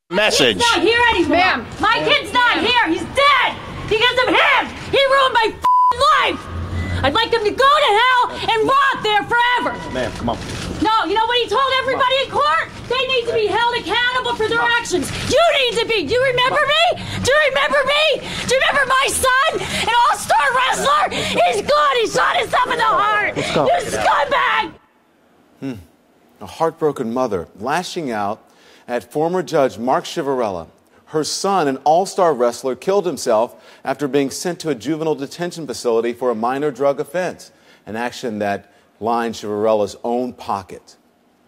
Message. He's not here anymore. Ma'am. My kid's not here. He's dead because of him. He ruined my life. I'd like him to go to hell and rot there forever. Ma'am, come on. No, you know what he told everybody in court? They need to be held accountable for their actions. You need to be. Do you remember me? Do you remember me? Do you remember my son? An all-star wrestler? He's good. He shot himself in the heart. Let's go. You scumbag. A heartbroken mother lashing out at former judge Mark Chivarella. Her son, an all-star wrestler, killed himself after being sent to a juvenile detention facility for a minor drug offense, an action that lined Chivarella's own pocket.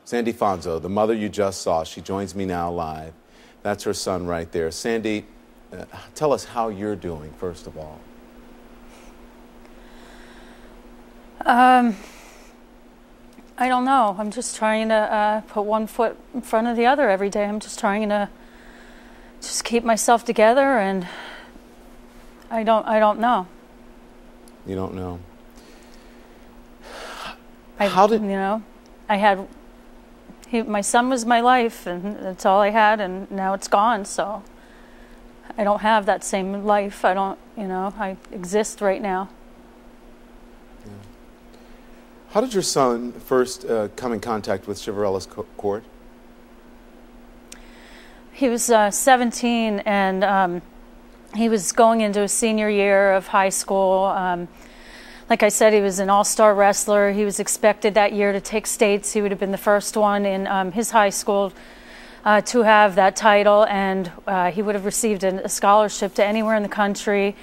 Sandy Fonzo, the mother you just saw, she joins me now live. That's her son right there. Sandy, tell us how you're doing, first of all. I don't know. I'm just trying to put one foot in front of the other every day. I'm just trying to just keep myself together, and I don't know. You don't know. My son was my life, and that's all I had, and now it's gone. So I don't have that same life. I exist right now. How did your son first come in contact with Chivarella's court? He was 17, and he was going into his senior year of high school. Like I said, he was an all-star wrestler. He was expected that year to take states. He would have been the first one in his high school to have that title, and he would have received a scholarship to anywhere in the country.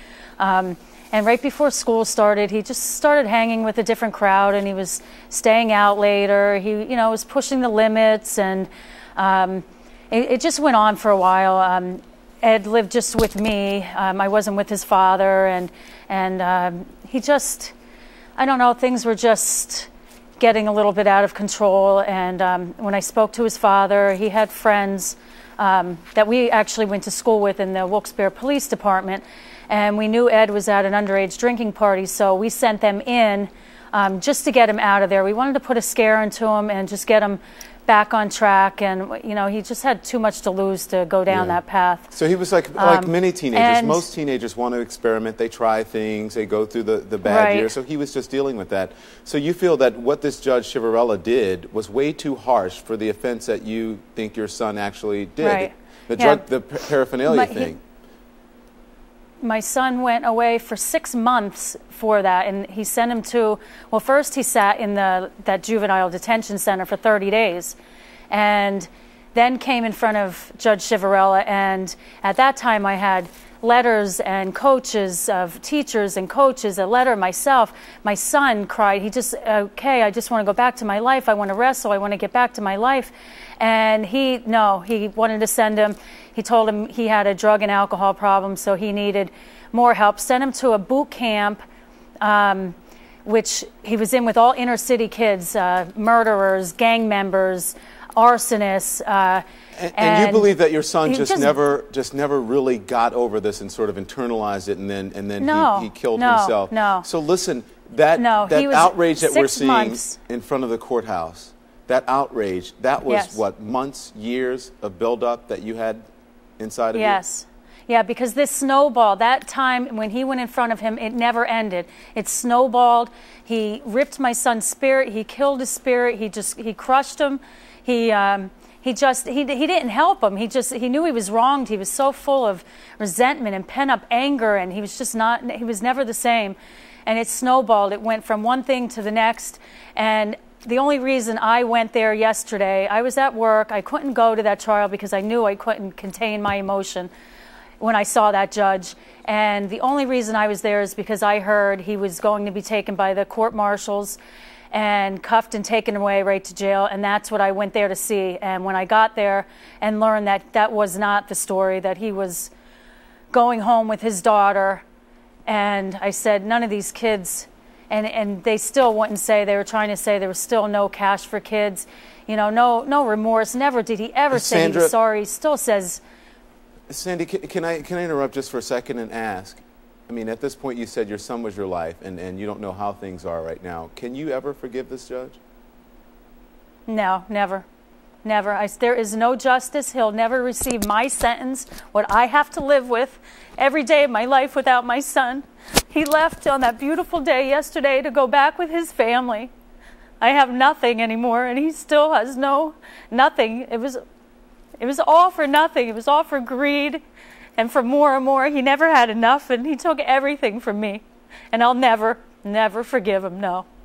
And right before school started, he just started hanging with a different crowd, and he was staying out later. He, was pushing the limits, and it just went on for a while. Ed lived just with me. I wasn't with his father, and he just, I don't know, things were just getting a little bit out of control. And when I spoke to his father, he had friends that we actually went to school with in the Wilkes-Barre Police Department. And we knew Ed was at an underage drinking party, so we sent them in just to get him out of there. We wanted to put a scare into him and just get him back on track. And, he just had too much to lose to go down that path. So he was like many teenagers. Most teenagers want to experiment. They try things. They go through the bad years. So he was just dealing with that. So you feel that what this Judge Chivarella did was way too harsh for the offense that you think your son actually did. Right. The paraphernalia thing. My son went away for 6 months for that, and he sent him to, well, first he sat in that juvenile detention center for 30 days, and then came in front of Judge Chivarella, and at that time I had letters and coaches of teachers and coaches, a letter myself. My son cried. He just, I just want to go back to my life. I want to wrestle. I want to get back to my life. And he wanted to send him. He told him he had a drug and alcohol problem, so he needed more help. Sent him to a boot camp, which he was in with all inner city kids, murderers, gang members, arsonists. And you believe that your son just never really got over this and sort of internalized it, and then he killed himself. No. So listen, that outrage that we're seeing in front of the courthouse, that outrage, that was what, months, years of buildup that you had inside of you? Yes. Yeah, because this snowballed. That time when he went in front of him, it never ended. It snowballed. He ripped my son's spirit. He killed his spirit. He crushed him. He didn't help him. He knew he was wronged. He was so full of resentment and pent up anger, and he was never the same. And it snowballed. It went from one thing to the next. And the only reason I went there yesterday, I was at work. I couldn't go to that trial because I knew I couldn't contain my emotion when I saw that judge. And the only reason I was there is because I heard he was going to be taken by the court marshals and cuffed and taken away right to jail, and that's what I went there to see. And when I got there and learned that that was not the story, that he was going home with his daughter, and I said, none of these kids, and they still wouldn't say, they were trying to say there was still no cash for kids, no remorse. Never did he ever say he was sorry. He still says. Sandy, can I interrupt just for a second and ask? I mean, at this point you said your son was your life, and you don't know how things are right now. Can you ever forgive this judge? No, never. Never. There is no justice. He'll never receive my sentence, what I have to live with every day of my life without my son. He left on that beautiful day yesterday to go back with his family. I have nothing anymore, and he still has nothing. It was all for nothing. It was all for greed and for more and more. He never had enough, and he took everything from me. And I'll never, never forgive him, no.